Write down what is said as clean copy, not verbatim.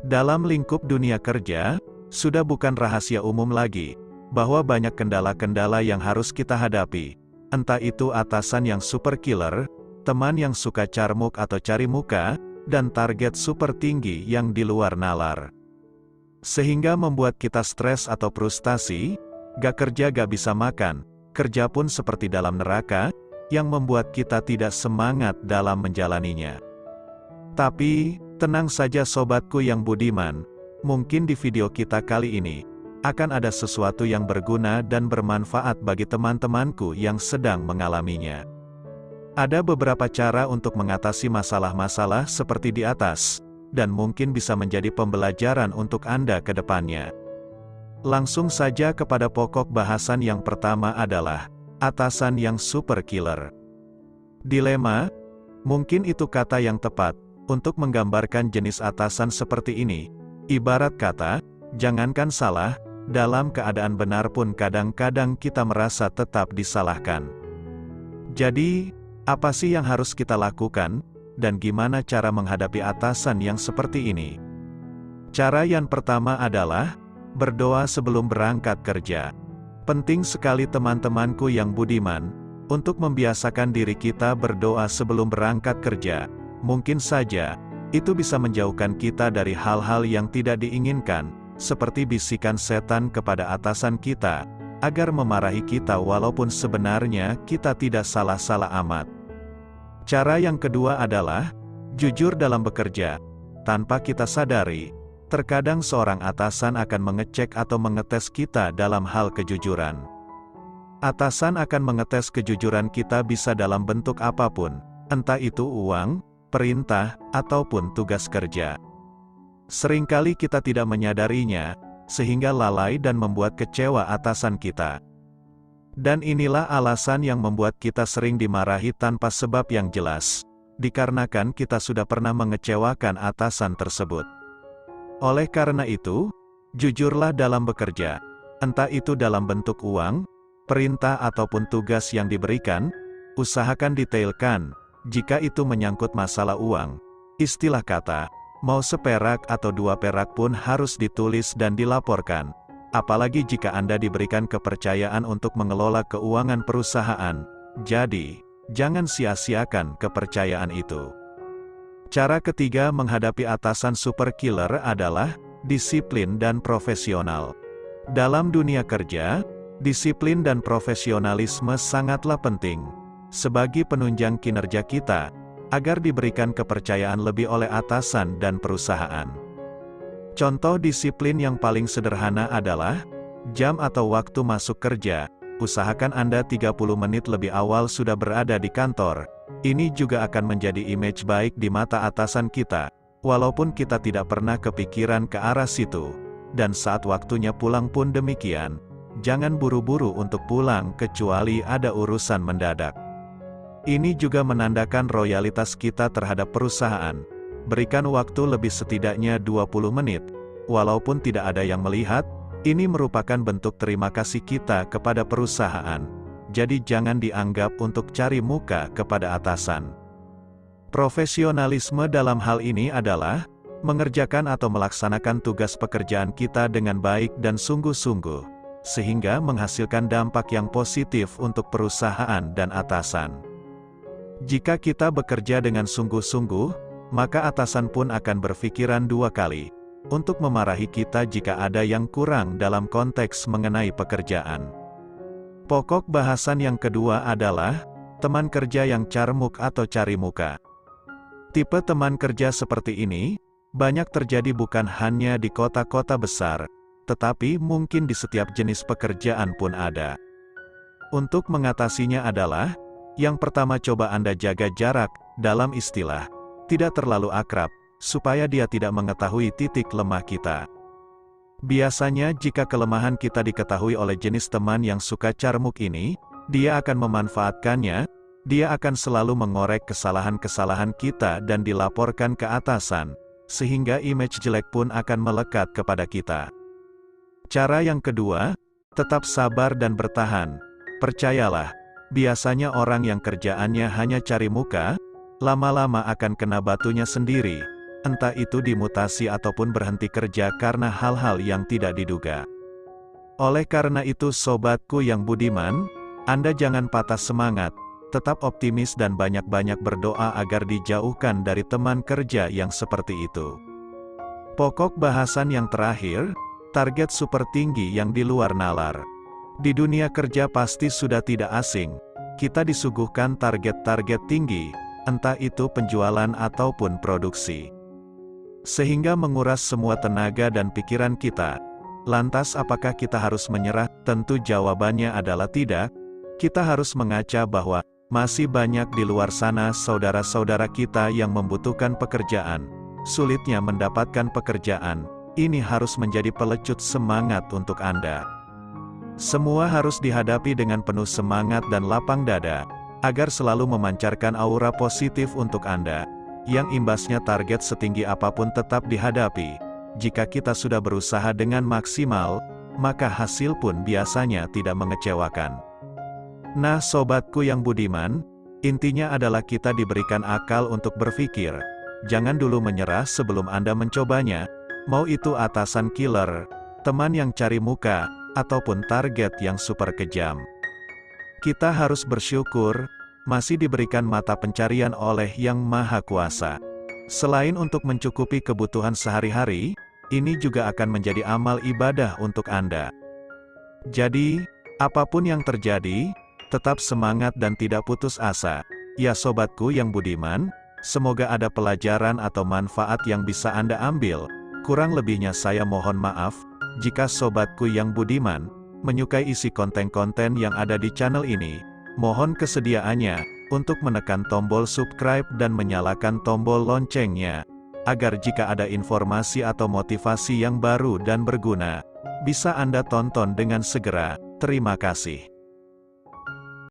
Dalam lingkup dunia kerja, sudah bukan rahasia umum lagi, bahwa banyak kendala-kendala yang harus kita hadapi. Entah itu atasan yang super killer, teman yang suka carmuk atau cari muka, dan target super tinggi yang di luar nalar. Sehingga membuat kita stres atau frustasi, gak kerja gak bisa makan, kerja pun seperti dalam neraka, yang membuat kita tidak semangat dalam menjalaninya. Tapi, tenang saja sobatku yang budiman, mungkin di video kita kali ini, akan ada sesuatu yang berguna dan bermanfaat bagi teman-temanku yang sedang mengalaminya. Ada beberapa cara untuk mengatasi masalah-masalah seperti di atas, dan mungkin bisa menjadi pembelajaran untuk Anda ke depannya. Langsung saja kepada pokok bahasan yang pertama adalah, atasan yang super killer. Dilema, mungkin itu kata yang tepat, untuk menggambarkan jenis atasan seperti ini. Ibarat kata, jangankan salah, dalam keadaan benar pun kadang-kadang kita merasa tetap disalahkan. Jadi, apa sih yang harus kita lakukan, dan gimana cara menghadapi atasan yang seperti ini? Cara yang pertama adalah, berdoa sebelum berangkat kerja. Penting sekali teman-temanku yang budiman, untuk membiasakan diri kita berdoa sebelum berangkat kerja. Mungkin saja, itu bisa menjauhkan kita dari hal-hal yang tidak diinginkan, seperti bisikan setan kepada atasan kita, agar memarahi kita walaupun sebenarnya kita tidak salah-salah amat. Cara yang kedua adalah, jujur dalam bekerja. Tanpa kita sadari, terkadang seorang atasan akan mengecek atau mengetes kita dalam hal kejujuran. Atasan akan mengetes kejujuran kita bisa dalam bentuk apapun, entah itu uang, perintah, ataupun tugas kerja. Seringkali kita tidak menyadarinya, sehingga lalai dan membuat kecewa atasan kita. Dan inilah alasan yang membuat kita sering dimarahi tanpa sebab yang jelas, dikarenakan kita sudah pernah mengecewakan atasan tersebut. Oleh karena itu, jujurlah dalam bekerja, entah itu dalam bentuk uang, perintah ataupun tugas yang diberikan, usahakan detailkan, jika itu menyangkut masalah uang. Istilah kata, mau seperak atau 2 perak pun harus ditulis dan dilaporkan. Apalagi jika Anda diberikan kepercayaan untuk mengelola keuangan perusahaan. Jadi, jangan sia-siakan kepercayaan itu. Cara ketiga menghadapi atasan super killer adalah, disiplin dan profesional. Dalam dunia kerja, disiplin dan profesionalisme sangatlah penting, sebagai penunjang kinerja kita, agar diberikan kepercayaan lebih oleh atasan dan perusahaan. Contoh disiplin yang paling sederhana adalah, jam atau waktu masuk kerja. Usahakan Anda 30 menit lebih awal sudah berada di kantor. Ini juga akan menjadi image baik di mata atasan kita, walaupun kita tidak pernah kepikiran ke arah situ. Dan saat waktunya pulang pun demikian. Jangan buru-buru untuk pulang kecuali ada urusan mendadak. Ini juga menandakan loyalitas kita terhadap perusahaan. Berikan waktu lebih setidaknya 20 menit. Walaupun tidak ada yang melihat, ini merupakan bentuk terima kasih kita kepada perusahaan. Jadi jangan dianggap untuk cari muka kepada atasan. Profesionalisme dalam hal ini adalah, mengerjakan atau melaksanakan tugas pekerjaan kita dengan baik dan sungguh-sungguh, sehingga menghasilkan dampak yang positif untuk perusahaan dan atasan. Jika kita bekerja dengan sungguh-sungguh, maka atasan pun akan berpikiran 2 kali, untuk memarahi kita jika ada yang kurang dalam konteks mengenai pekerjaan. Pokok bahasan yang kedua adalah, teman kerja yang carmuk atau cari muka. Tipe teman kerja seperti ini, banyak terjadi bukan hanya di kota-kota besar, tetapi mungkin di setiap jenis pekerjaan pun ada. Untuk mengatasinya adalah, yang pertama coba Anda jaga jarak, dalam istilah, tidak terlalu akrab, supaya dia tidak mengetahui titik lemah kita. Biasanya jika kelemahan kita diketahui oleh jenis teman yang suka carmuk ini, dia akan memanfaatkannya, dia akan selalu mengorek kesalahan-kesalahan kita dan dilaporkan ke atasan, sehingga image jelek pun akan melekat kepada kita. Cara yang kedua, tetap sabar dan bertahan. Percayalah, biasanya orang yang kerjaannya hanya cari muka, lama-lama akan kena batunya sendiri. entah itu dimutasi ataupun berhenti kerja karena hal-hal yang tidak diduga. Oleh karena itu sobatku yang budiman, Anda jangan patah semangat, tetap optimis dan banyak-banyak berdoa agar dijauhkan dari teman kerja yang seperti itu. Pokok bahasan yang terakhir, target super tinggi yang di luar nalar. Di dunia kerja pasti sudah tidak asing, kita disuguhkan target-target tinggi, entah itu penjualan ataupun produksi. Sehingga menguras semua tenaga dan pikiran kita. Lantas apakah kita harus menyerah? Tentu jawabannya adalah tidak. Kita harus mengaca bahwa masih banyak di luar sana saudara-saudara kita yang membutuhkan pekerjaan. Sulitnya mendapatkan pekerjaan, ini harus menjadi pelecut semangat untuk Anda. Semua harus dihadapi dengan penuh semangat dan lapang dada, agar selalu memancarkan aura positif untuk Anda, yang imbasnya target setinggi apapun tetap dihadapi. Jika kita sudah berusaha dengan maksimal, maka hasil pun biasanya tidak mengecewakan. Nah sobatku yang budiman, intinya adalah kita diberikan akal untuk berpikir. Jangan dulu menyerah sebelum Anda mencobanya, mau itu atasan killer, teman yang cari muka, ataupun target yang super kejam. Kita harus bersyukur, masih diberikan mata pencarian oleh Yang Maha Kuasa. Selain untuk mencukupi kebutuhan sehari-hari, ini juga akan menjadi amal ibadah untuk Anda. Jadi, apapun yang terjadi, tetap semangat dan tidak putus asa. Ya sobatku yang budiman, semoga ada pelajaran atau manfaat yang bisa Anda ambil. Kurang lebihnya saya mohon maaf, jika sobatku yang budiman, menyukai isi konten-konten yang ada di channel ini. Mohon kesediaannya, untuk menekan tombol subscribe dan menyalakan tombol loncengnya, agar jika ada informasi atau motivasi yang baru dan berguna, bisa Anda tonton dengan segera. Terima kasih.